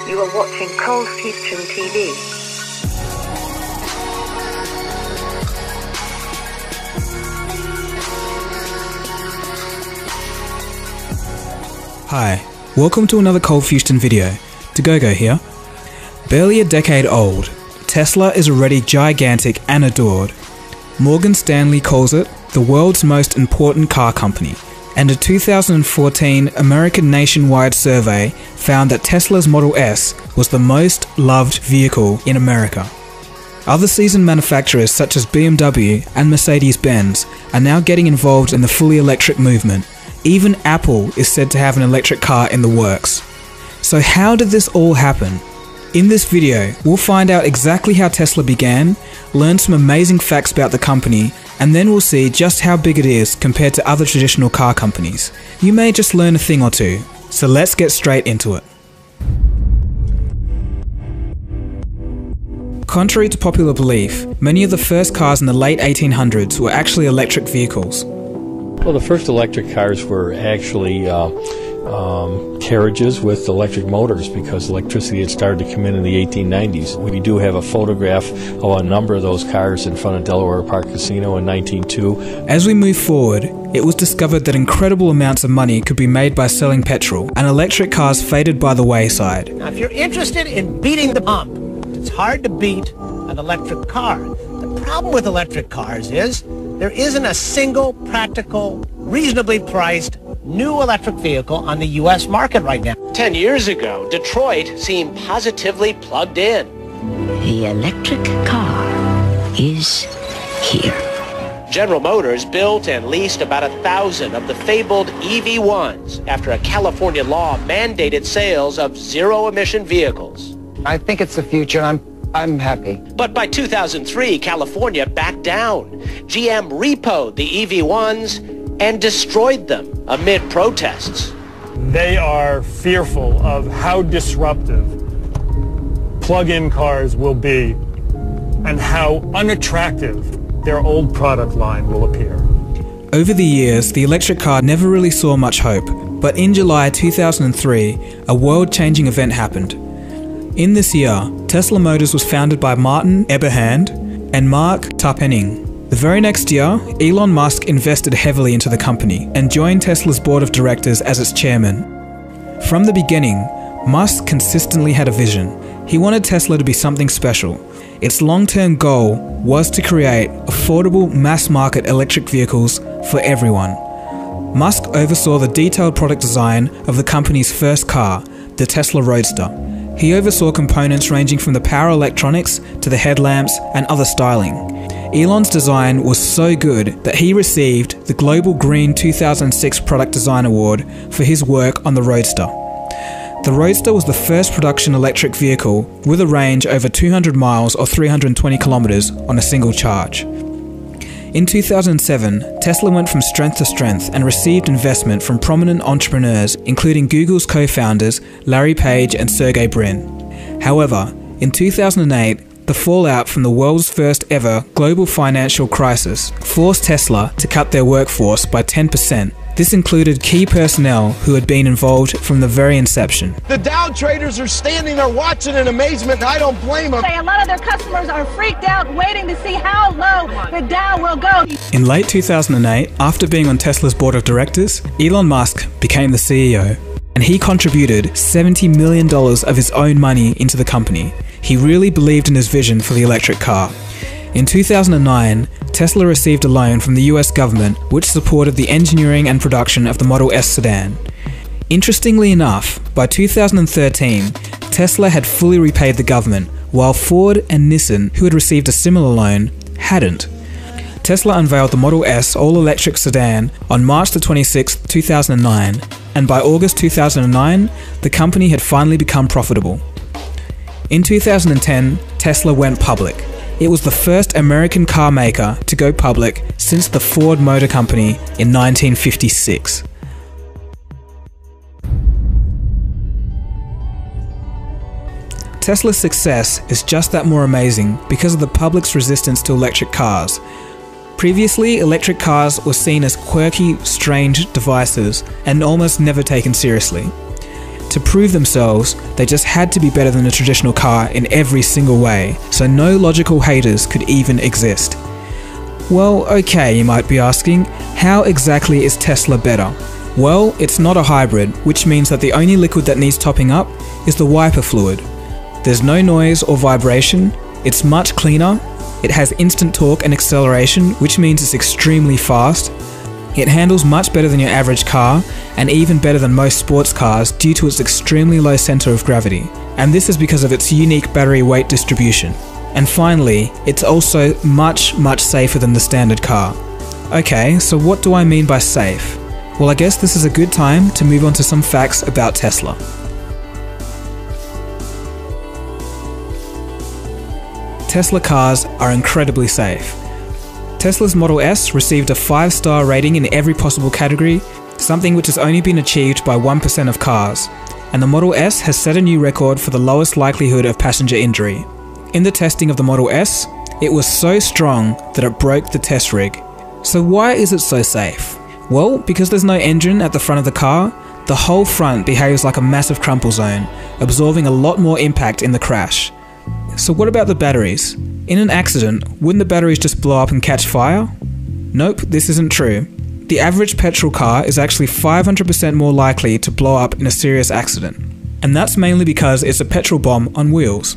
You are watching Cold Fusion TV. Hi, welcome to another Cold Fusion video. DeGogo here. Barely a decade old, Tesla is already gigantic and adored. Morgan Stanley calls it the world's most important car company, and a 2014 American nationwide survey found that Tesla's Model S was the most loved vehicle in America. Other seasoned manufacturers such as BMW and Mercedes-Benz are now getting involved in the fully electric movement. Even Apple is said to have an electric car in the works. So how did this all happen? In this video, we'll find out exactly how Tesla began, learn some amazing facts about the company, and then we'll see just how big it is compared to other traditional car companies. You may just learn a thing or two, so let's get straight into it. Contrary to popular belief, many of the first cars in the late 1800s were actually electric vehicles. Well, the first electric cars were actually carriages with electric motors because electricity had started to come in the 1890s. We do have a photograph of a number of those cars in front of Delaware Park Casino in 1902. As we move forward, it was discovered that incredible amounts of money could be made by selling petrol, and electric cars faded by the wayside. Now, if you're interested in beating the pump, it's hard to beat an electric car. The problem with electric cars is there isn't a single practical, reasonably priced new electric vehicle on the U.S. market right now. 10 years ago, Detroit seemed positively plugged in. The electric car is here. General Motors built and leased about 1,000 of the fabled EV1s after a California law mandated sales of zero-emission vehicles. I think it's the future, and I'm happy. But by 2003, California backed down. GM repoed the EV1s and destroyed them amid protests. They are fearful of how disruptive plug-in cars will be and how unattractive their old product line will appear. Over the years, the electric car never really saw much hope, but in July 2003, a world-changing event happened. In this year, Tesla Motors was founded by Martin Eberhard and Mark Tarpenning. The very next year, Elon Musk invested heavily into the company and joined Tesla's board of directors as its chairman. From the beginning, Musk consistently had a vision. He wanted Tesla to be something special. Its long-term goal was to create affordable mass-market electric vehicles for everyone. Musk oversaw the detailed product design of the company's first car, the Tesla Roadster. He oversaw components ranging from the power electronics to the headlamps and other styling. Elon's design was so good that he received the Global Green 2006 Product Design Award for his work on the Roadster. The Roadster was the first production electric vehicle with a range over 200 miles or 320 kilometers on a single charge. In 2007, Tesla went from strength to strength and received investment from prominent entrepreneurs including Google's co-founders Larry Page and Sergey Brin. However, in 2008, the fallout from the world's first ever global financial crisis forced Tesla to cut their workforce by 10%. This included key personnel who had been involved from the very inception. The Dow traders are standing there watching in amazement, and I don't blame them. A lot of their customers are freaked out, waiting to see how low the Dow will go. In late 2008, after being on Tesla's board of directors, Elon Musk became the CEO, and he contributed $70 million of his own money into the company. He really believed in his vision for the electric car. In 2009, Tesla received a loan from the US government which supported the engineering and production of the Model S sedan. Interestingly enough, by 2013, Tesla had fully repaid the government, while Ford and Nissan, who had received a similar loan, hadn't. Tesla unveiled the Model S all-electric sedan on March 26, 2009, and by August 2009, the company had finally become profitable. In 2010, Tesla went public. It was the first American car maker to go public since the Ford Motor Company in 1956. Tesla's success is just that more amazing because of the public's resistance to electric cars. Previously, electric cars were seen as quirky, strange devices and almost never taken seriously. To prove themselves, they just had to be better than a traditional car in every single way, so no logical haters could even exist. Well, okay, you might be asking, how exactly is Tesla better? Well, it's not a hybrid, which means that the only liquid that needs topping up is the wiper fluid. There's no noise or vibration, it's much cleaner, it has instant torque and acceleration, which means it's extremely fast. It handles much better than your average car, and even better than most sports cars due to its extremely low center of gravity, and this is because of its unique battery weight distribution. And finally, it's also much safer than the standard car. Okay, so what do I mean by safe? Well, I guess this is a good time to move on to some facts about Tesla. Tesla cars are incredibly safe. Tesla's Model S received a 5-star rating in every possible category, something which has only been achieved by 1% of cars, and the Model S has set a new record for the lowest likelihood of passenger injury. In the testing of the Model S, it was so strong that it broke the test rig. So why is it so safe? Well, because there's no engine at the front of the car, the whole front behaves like a massive crumple zone, absorbing a lot more impact in the crash. So what about the batteries? In an accident, wouldn't the batteries just blow up and catch fire? Nope, this isn't true. The average petrol car is actually 500% more likely to blow up in a serious accident. And that's mainly because it's a petrol bomb on wheels.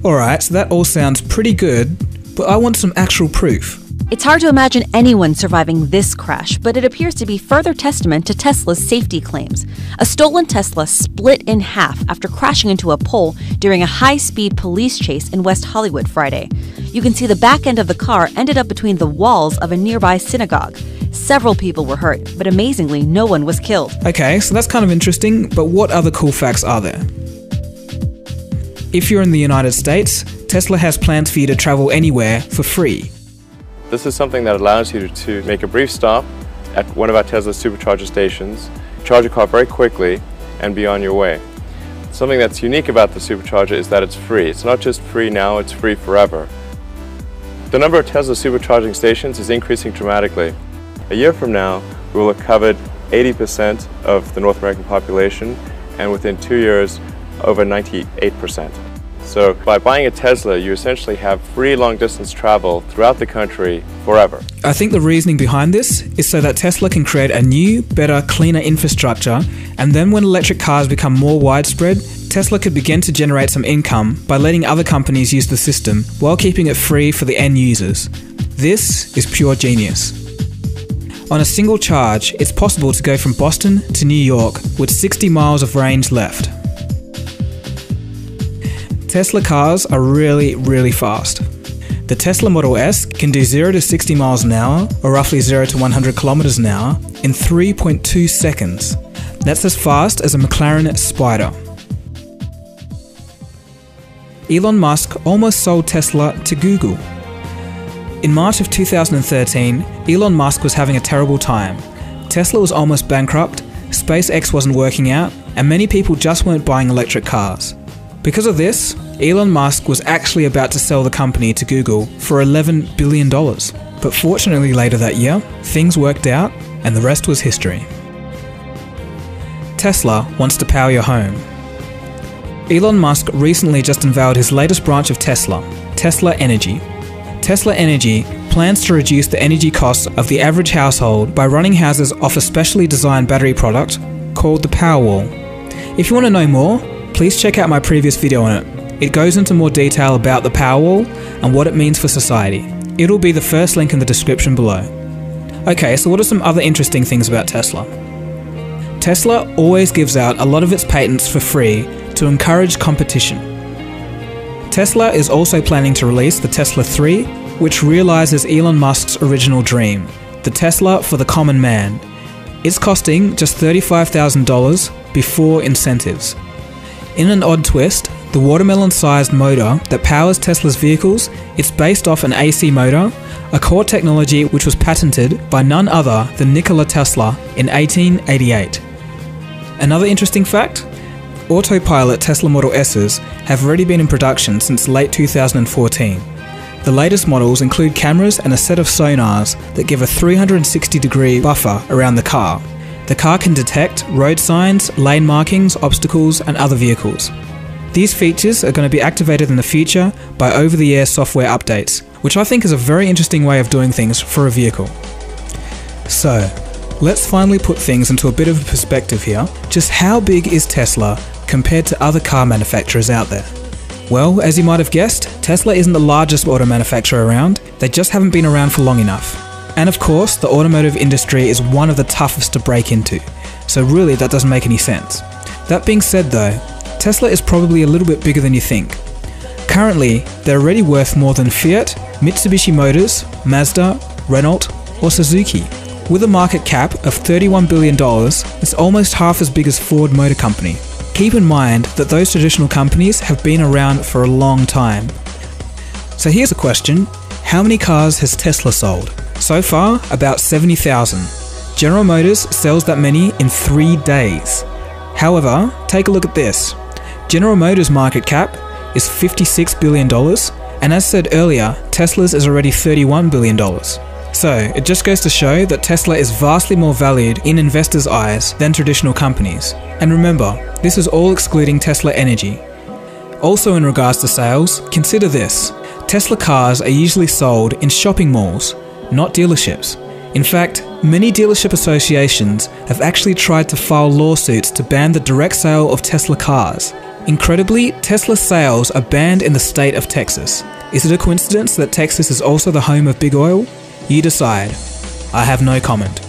Alright, so that all sounds pretty good, but I want some actual proof. It's hard to imagine anyone surviving this crash, but it appears to be further testament to Tesla's safety claims. A stolen Tesla split in half after crashing into a pole during a high-speed police chase in West Hollywood Friday. You can see the back end of the car ended up between the walls of a nearby synagogue. Several people were hurt, but amazingly, no one was killed. Okay, so that's kind of interesting, but what other cool facts are there? If you're in the United States, Tesla has plans for you to travel anywhere for free. This is something that allows you to make a brief stop at one of our Tesla supercharger stations, charge your car very quickly, and be on your way. Something that's unique about the supercharger is that it's free. It's not just free now, it's free forever. The number of Tesla supercharging stations is increasing dramatically. A year from now, we will have covered 80% of the North American population, and within 2 years, over 98%. So by buying a Tesla, you essentially have free long-distance travel throughout the country forever. I think the reasoning behind this is so that Tesla can create a new, better, cleaner infrastructure, and then when electric cars become more widespread, Tesla could begin to generate some income by letting other companies use the system while keeping it free for the end users. This is pure genius. On a single charge, it's possible to go from Boston to New York with 60 miles of range left. Tesla cars are really fast. The Tesla Model S can do 0 to 60 miles an hour, or roughly 0 to 100 kilometers an hour, in 3.2 seconds. That's as fast as a McLaren Spider. Elon Musk almost sold Tesla to Google. In March of 2013, Elon Musk was having a terrible time. Tesla was almost bankrupt, SpaceX wasn't working out, and many people just weren't buying electric cars. Because of this, Elon Musk was actually about to sell the company to Google for $11 billion. But fortunately later that year, things worked out and the rest was history. Tesla wants to power your home. Elon Musk recently just unveiled his latest branch of Tesla, Tesla Energy. Tesla Energy plans to reduce the energy costs of the average household by running houses off a specially designed battery product called the Powerwall. If you want to know more, please check out my previous video on it. It goes into more detail about the Powerwall and what it means for society. It'll be the first link in the description below. Okay, so what are some other interesting things about Tesla? Tesla always gives out a lot of its patents for free to encourage competition. Tesla is also planning to release the Tesla 3, which realizes Elon Musk's original dream, the Tesla for the common man. It's costing just $35,000 before incentives. In an odd twist, the watermelon-sized motor that powers Tesla's vehicles is based off an AC motor, a core technology which was patented by none other than Nikola Tesla in 1888. Another interesting fact? Autopilot Tesla Model S's have already been in production since late 2014. The latest models include cameras and a set of sonars that give a 360-degree buffer around the car. The car can detect road signs, lane markings, obstacles, and other vehicles. These features are going to be activated in the future by over-the-air software updates, which I think is a very interesting way of doing things for a vehicle. So, let's finally put things into a bit of a perspective here. Just how big is Tesla compared to other car manufacturers out there? Well, as you might have guessed, Tesla isn't the largest auto manufacturer around, they just haven't been around for long enough. And of course, the automotive industry is one of the toughest to break into, so really that doesn't make any sense. That being said though, Tesla is probably a little bit bigger than you think. Currently, they're already worth more than Fiat, Mitsubishi Motors, Mazda, Renault, or Suzuki. With a market cap of $31 billion, it's almost half as big as Ford Motor Company. Keep in mind that those traditional companies have been around for a long time. So here's a question, how many cars has Tesla sold? So far, about 70,000. General Motors sells that many in 3 days. However, take a look at this. General Motors' market cap is $56 billion, and as said earlier, Tesla's is already $31 billion. So, it just goes to show that Tesla is vastly more valued in investors' eyes than traditional companies. And remember, this is all excluding Tesla Energy. Also in regards to sales, consider this. Tesla cars are usually sold in shopping malls, not dealerships. In fact, many dealership associations have actually tried to file lawsuits to ban the direct sale of Tesla cars. Incredibly, Tesla sales are banned in the state of Texas. Is it a coincidence that Texas is also the home of big oil? You decide. I have no comment.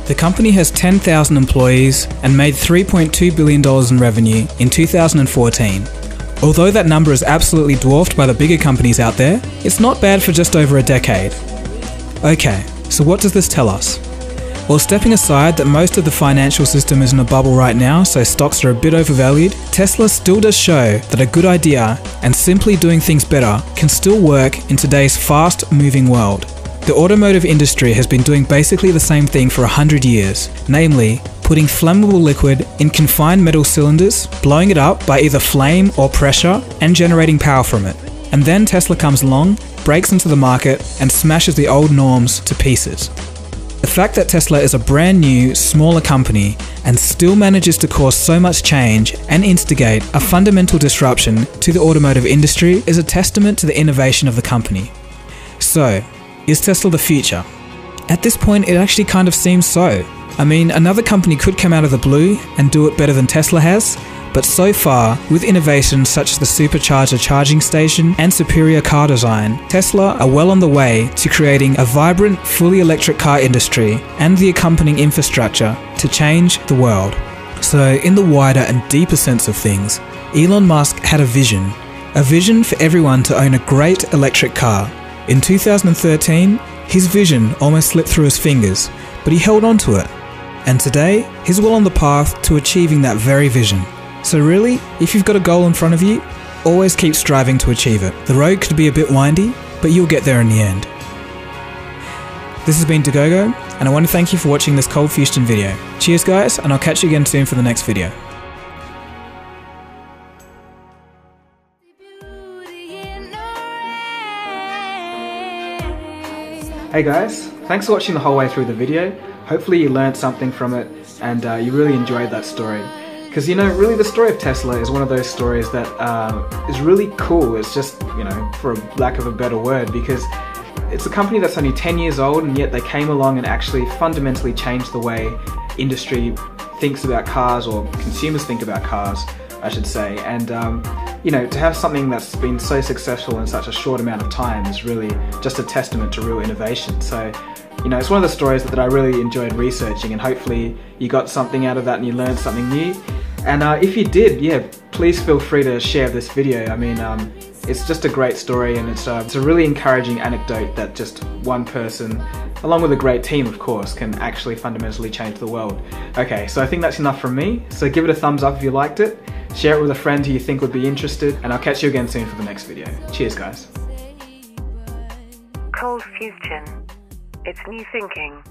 The company has 10,000 employees and made $3.2 billion in revenue in 2014. Although that number is absolutely dwarfed by the bigger companies out there, it's not bad for just over a decade. Okay, so what does this tell us? Well, stepping aside that most of the financial system is in a bubble right now, so stocks are a bit overvalued, Tesla still does show that a good idea and simply doing things better can still work in today's fast-moving world. The automotive industry has been doing basically the same thing for 100 years, namely, putting flammable liquid in confined metal cylinders, blowing it up by either flame or pressure, and generating power from it. And then Tesla comes along, breaks into the market, and smashes the old norms to pieces. The fact that Tesla is a brand new, smaller company and still manages to cause so much change and instigate a fundamental disruption to the automotive industry is a testament to the innovation of the company. So, is Tesla the future? At this point, it actually kind of seems so. I mean, another company could come out of the blue and do it better than Tesla has, but so far, with innovations such as the supercharger charging station and superior car design, Tesla are well on the way to creating a vibrant, fully electric car industry and the accompanying infrastructure to change the world. So, in the wider and deeper sense of things, Elon Musk had a vision for everyone to own a great electric car. In 2013, his vision almost slipped through his fingers, but he held on to it. And today, he's well on the path to achieving that very vision. So really, if you've got a goal in front of you, always keep striving to achieve it. The road could be a bit windy, but you'll get there in the end. This has been Dagogo, and I want to thank you for watching this Cold Fusion video. Cheers guys, and I'll catch you again soon for the next video. Hey guys, thanks for watching the whole way through the video. Hopefully you learned something from it and you really enjoyed that story. Because, you know, really the story of Tesla is one of those stories that is really cool. It's just, you know, for lack of a better word, because it's a company that's only 10 years old and yet they came along and actually fundamentally changed the way industry thinks about cars, or consumers think about cars, I should say. And, you know, to have something that's been so successful in such a short amount of time is really just a testament to real innovation. So, you know, it's one of the stories that I really enjoyed researching, and hopefully you got something out of that and you learned something new. And if you did, yeah, please feel free to share this video. I mean, it's just a great story, and it's a really encouraging anecdote that just one person, along with a great team of course, can actually fundamentally change the world. Okay, so I think that's enough from me. So give it a thumbs up if you liked it, share it with a friend who you think would be interested, and I'll catch you again soon for the next video. Cheers guys. Cold Fusion. It's new thinking.